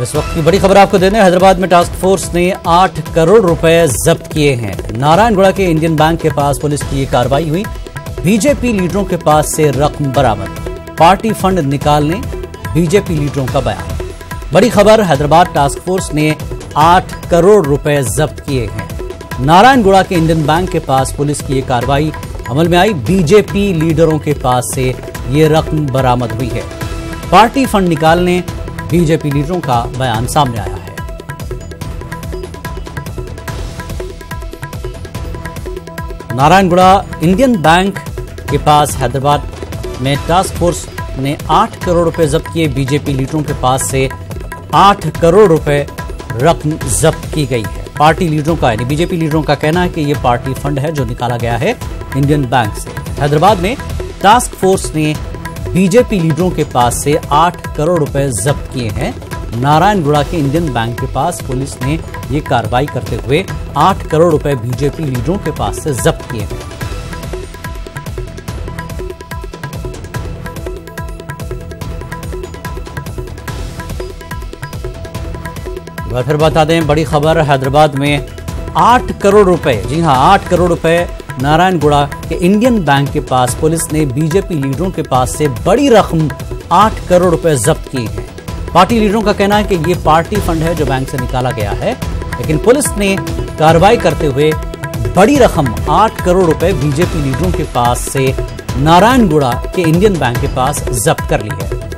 इस वक्त की बड़ी खबर आपको देने, हैदराबाद में टास्क फोर्स ने 8 करोड़ रुपए जब्त किए हैं। नारायणगुड़ा के इंडियन बैंक के पास पुलिस की ये कार्रवाई हुई। बीजेपी लीडरों के पास से रकम बरामद, पार्टी फंड निकालने बीजेपी लीडरों का बयान। बड़ी खबर, हैदराबाद टास्क फोर्स ने 8 करोड़ रुपए जब्त किए हैं। नारायणगुड़ा के इंडियन बैंक के पास पुलिस की ये कार्रवाई अमल में आई। बीजेपी लीडरों के पास से ये रकम बरामद हुई है। पार्टी फंड निकालने बीजेपी लीडरों का बयान सामने आया है। नारायणगुड़ा इंडियन बैंक के पास हैदराबाद में टास्क फोर्स ने 8 करोड़ रुपए जब्त किए। बीजेपी लीडरों के पास से 8 करोड़ रुपए रकम जब्त की गई है। पार्टी लीडरों का यानी बीजेपी लीडरों का कहना है कि यह पार्टी फंड है जो निकाला गया है इंडियन बैंक से। हैदराबाद में टास्क फोर्स ने बीजेपी लीडरों के पास से 8 करोड़ रुपए जब्त किए हैं। नारायणगुड़ा के इंडियन बैंक के पास पुलिस ने यह कार्रवाई करते हुए 8 करोड़ रुपए बीजेपी लीडरों के पास से जब्त किए हैं। फिर बता दें, बड़ी खबर, हैदराबाद में 8 करोड़ रुपए, जी हां 8 करोड़ रुपए नारायणगुड़ा के इंडियन बैंक के पास पुलिस ने बीजेपी लीडरों के पास से बड़ी रकम 8 करोड़ रुपए जब्त की है। पार्टी लीडरों का कहना है कि ये पार्टी फंड है जो बैंक से निकाला गया है, लेकिन पुलिस ने कार्रवाई करते हुए बड़ी रकम 8 करोड़ रुपए बीजेपी लीडरों के पास से नारायणगुड़ा के इंडियन बैंक के पास जब्त कर ली है।